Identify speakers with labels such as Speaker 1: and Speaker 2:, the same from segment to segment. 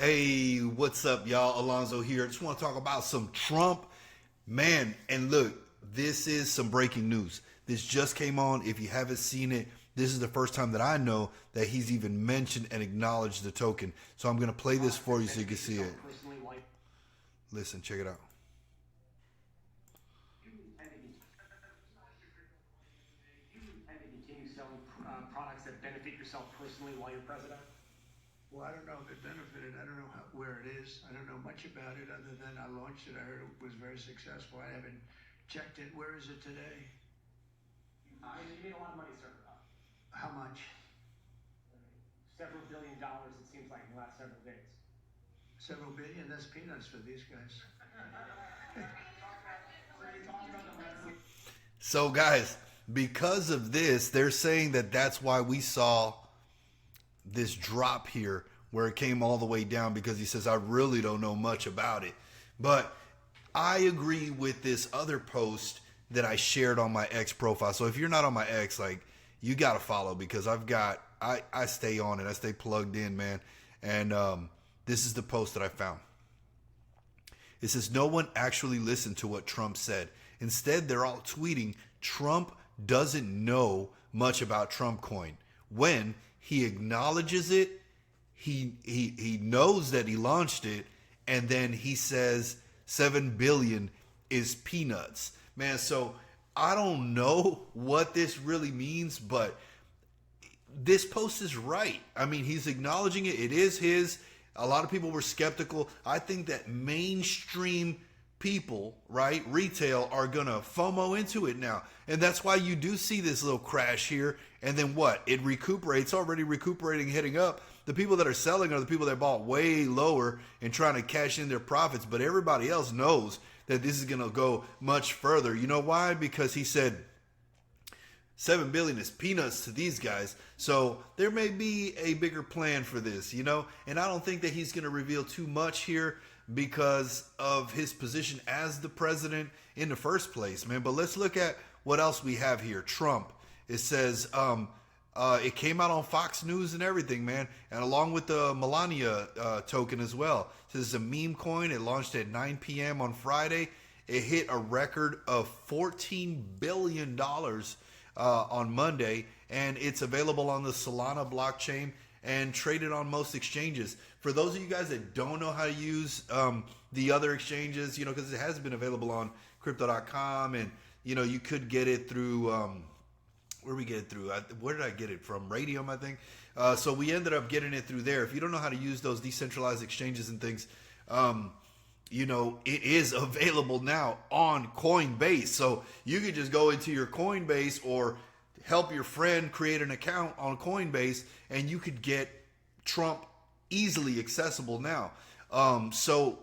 Speaker 1: Hey, what's up, y'all? Alonzo here. Just want to talk about some Trump, man. And look, this is some breaking news. This just came on. If you haven't seen it, this is the first time that I know that he's even mentioned and acknowledged the token. So I'm going to play this for you so you can see it. Listen, check it out.
Speaker 2: You intend to continue selling products that benefit yourself personally while you're president?
Speaker 3: Well, I don't know if it benefited. I don't know where it is. I don't know much about it other than I launched it. I heard it was very successful. I haven't checked it. Where is it today?
Speaker 2: You made a lot of money, sir.
Speaker 3: How much?
Speaker 2: Several $billions, it seems like, in the last several days.
Speaker 3: Several billion? That's peanuts for these guys.
Speaker 1: So, guys, because of this, they're saying that that's why we saw this drop here where it came all the way down, because he says, I really don't know much about it. But I agree with this other post that I shared on my X profile. So if you're not on my X, like, you got to follow, because I stay on it. I stay plugged in, man. And this is the post that I found. It says, no one actually listened to what Trump said. Instead, they're all tweeting, Trump doesn't know much about Trump coin. When he acknowledges it, he knows that he launched it, and then he says 7 billion is peanuts. Man, so I don't know what this really means, but this post is right. I mean, he's acknowledging it. It is his. A lot of people were skeptical. I think that mainstream people, right, retail, are going to FOMO into it now. And that's why you do see this little crash here. And then what? It recuperates, already recuperating, heading up. The people that are selling are the people that bought way lower and trying to cash in their profits. But everybody else knows that this is going to go much further. You know why? Because he said 7 billion is peanuts to these guys. So there may be a bigger plan for this, you know, and I don't think that he's going to reveal too much here because of his position as the president in the first place, man. But let's look at what else we have here. Trump. It says it came out on Fox News and everything, man, and along with the Melania token as well. So this is a meme coin. It launched at 9 p.m. on Friday. It hit a record of $14 billion on Monday, and it's available on the Solana blockchain and traded on most exchanges. For those of you guys that don't know how to use the other exchanges, you know, because it has been available on crypto.com, and, you know, you could get it through, where we get it through? Where did I get it from? Radium, I think. So we ended up getting it through there. If you don't know how to use those decentralized exchanges and things, you know, it is available now on Coinbase. So you could just go into your Coinbase or help your friend create an account on Coinbase, and you could get Trump easily accessible now. So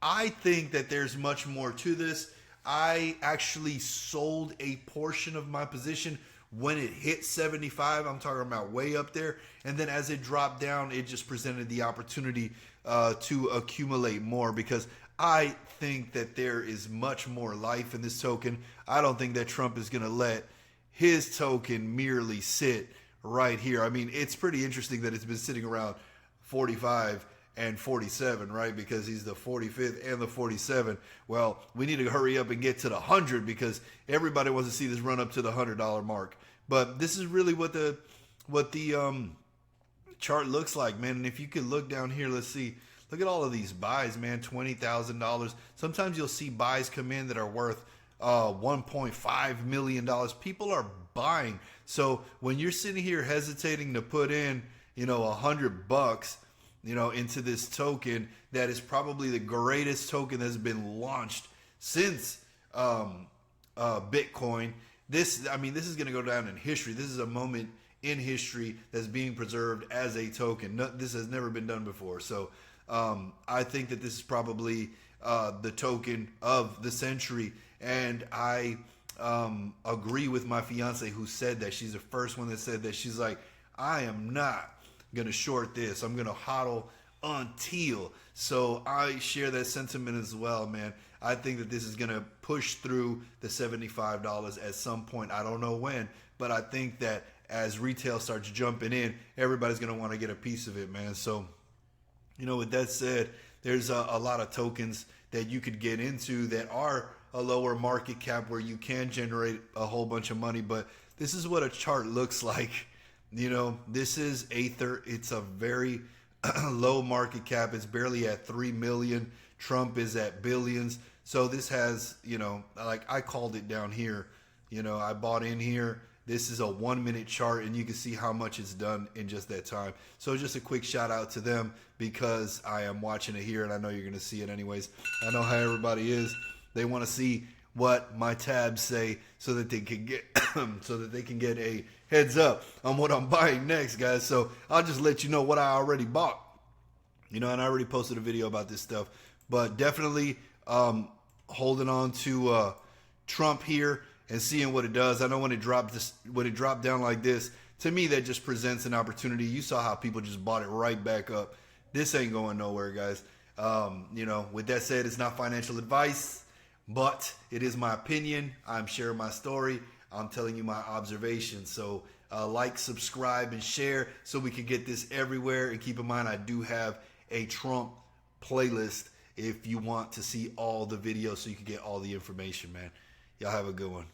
Speaker 1: I think that there's much more to this. I actually sold a portion of my position when it hit 75. I'm talking about way up there. And then as it dropped down, it just presented the opportunity to accumulate more, because I think that there is much more life in this token. I don't think that Trump is going to let his token merely sit right here. I mean, it's pretty interesting that it's been sitting around 45 and 47, right? Because he's the 45th and the 47. Well, we need to hurry up and get to the 100, because everybody wants to see this run up to the $100 mark. But this is really what the chart looks like, man. And if you could look down here, let's see. Look at all of these buys, man. $20,000. Sometimes you'll see buys come in that are worth $1.5 million. People are buying. So when you're sitting here hesitating to put in, you know, $100, you know, into this token that is probably the greatest token that's been launched since Bitcoin. This is going to go down in history. This is a moment in history that's being preserved as a token. This has never been done before. So I think that this is probably the token of the century. And I agree with my fiance who said that. She's the first one that said that. She's like, I am not going to short this. I'm going to hodl until. So I share that sentiment as well, man. I think that this is going to push through the $75 at some point. I don't know when, but I think that as retail starts jumping in, everybody's going to want to get a piece of it, man. So With that said, there's a lot of tokens that you could get into that are a lower market cap where you can generate a whole bunch of money. But this is what a chart looks like. This is Aether. It's a very low market cap. It's barely at 3 million. Trump is at billions. So this has, like I called it down here. I bought in here. This is a 1 minute chart, and you can see how much it's done in just that time. So just a quick shout out to them because I am watching it here, and I know you're going to see it anyways. I know how everybody is. They want to see what my tabs say so that they can get a heads up on what I'm buying next, guys. So I'll just let you know what I already bought. And I already posted a video about this stuff, but definitely holding on to Trump here and seeing what it does. I know when it dropped down like this, to me that just presents an opportunity. You saw how people just bought it right back up. This ain't going nowhere, guys. With that said, it's not financial advice, but it is my opinion. I'm sharing my story. I'm telling you my observations. So like, subscribe, and share so we can get this everywhere. And keep in mind, I do have a Trump playlist if you want to see all the videos so you can get all the information, man. Y'all have a good one.